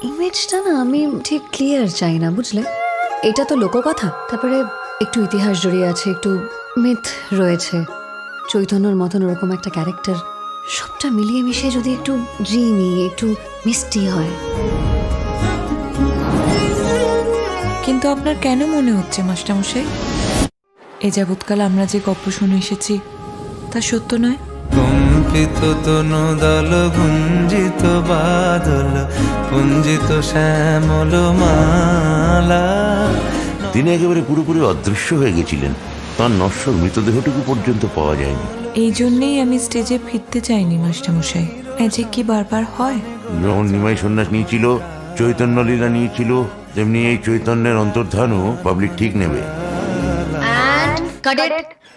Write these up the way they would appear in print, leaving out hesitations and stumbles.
ইমেজটা না আমি ঠিক ক্লিয়ার চাই না, বুঝলে? এটা তো লোককথা, তারপরে একটু ইতিহাস জড়িয়ে আছে, একটু মিথ রয়েছে, চৈতন্যর মতন ওরকম একটা ক্যারেক্টার, সবটা মিলিয়ে মিশিয়ে যদি একটু ড্রিমি, একটু মিষ্টি হয়। কিন্তু আপনার কেন মনে হচ্ছে মাস্টারমশাই এ যাবৎকাল আমরা যে গল্প শুনে এসেছি তা সত্য নয়? কম্পিত তনুদল গুঞ্জিত বাদল পুঞ্জিত শ্যামল মালা। তিনি একেবারে পুরোপুরি অদৃশ্য হয়ে গেছিলেন, তার নশ্বর মৃতদেহটুকু পর্যন্ত পাওয়া যায়নি। এই জন্যেই আমি স্টেজে ফিরতে চাইনি মাস্টারমশাই। ম্যাজিক কি বারবার হয়? যখন নিমাই সন্ন্যাস নিয়েছিল, চৈতন্য লীলা নিয়েছিল, তেমনি এই চৈতন্যের অন্তর্ধানও পাবলিক ঠিক নেবে।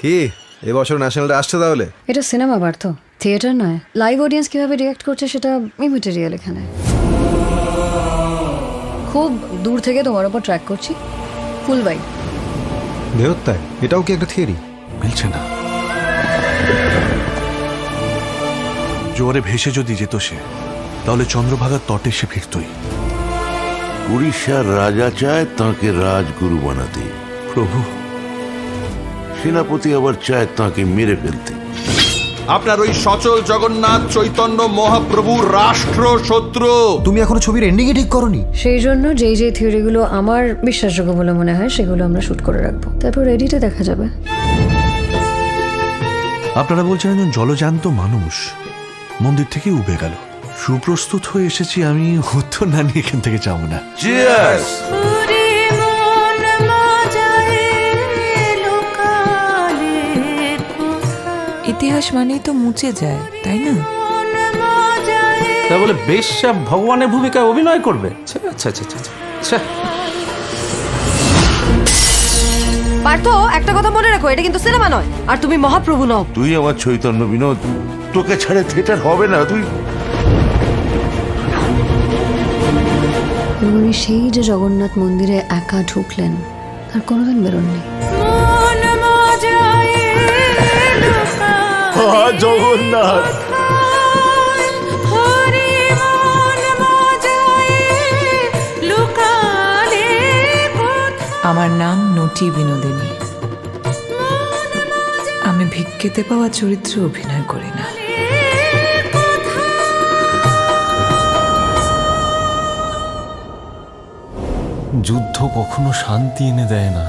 কি এবছর ন্যাশনালটা আসছে তাহলে? এটা সিনেমা বার্থ, থিয়েটার নয়। লাইভ অডিয়েন্স কিভাবে রিয়াক্ট করছে সেটা ইমেটেরিয়াল এখানে। খুব দূর থেকে তোমার ওপর ট্র্যাক করছি, ফুল বাই। দেহত্যাগ, এটাও কি একটা থিওরি? মিলছে না। জোয়ারে ভেসে যদি যেত সে, তাহলে চন্দ্রভাগার তটে সে ফিরতই। উড়িষ্যার রাজা চায় তাঁকে রাজগুরু বানাতে, প্রভু। সেনাপতি আবার চায় তাঁকে মেরে ফেলতে। আপনার ওই সচল জগন্নাথ চৈতন্য মহাপ্রভু রাষ্ট্র শত্রু। তুমি এখনো ছবির এন্ডিংই ঠিক করনি? সেই জন্য যেই যেই থিওরিগুলো আমার বিশ্বাসযোগ্য বলে মনে হয় সেগুলো আমরা শুট করে রাখবো, তারপর এডিটে দেখা যাবে। আপনারা বলছেন একজন জলজান্ত মানুষ মন্দির থেকে উবে গেল। সুপ্রস্তুত হয়ে এসেছি আমি, উত্তর না নিয়ে এখান থেকে যাবো না। Cheers! ইতিহাস মানেই তো মুছে যায়, তাই না? তা বলে বেশ্যা ভগবানের ভূমিকায় অভিনয় করবে? আচ্ছা আচ্ছা আচ্ছা আচ্ছা। পার্থ, একটা কথা মনে রাখো, এটা কিন্তু সিনেমা নয়, আর তুমি মহাপ্রভু নও। তুই আমার চৈতন্য বিনোদ, তোকে ছাড়ে থিয়েটার হবে না। তুই উনি সেই যে জগন্নাথ মন্দিরে একা ঢুকলেন আর কোনোদিন বেরোননি। জগন্নাথ, আমার নাম নটি বিনোদিনী। আমি ভিক্ষেতে পাওয়া চরিত্রে অভিনয় করি না। যুদ্ধ কখনো শান্তি এনে দেয় না।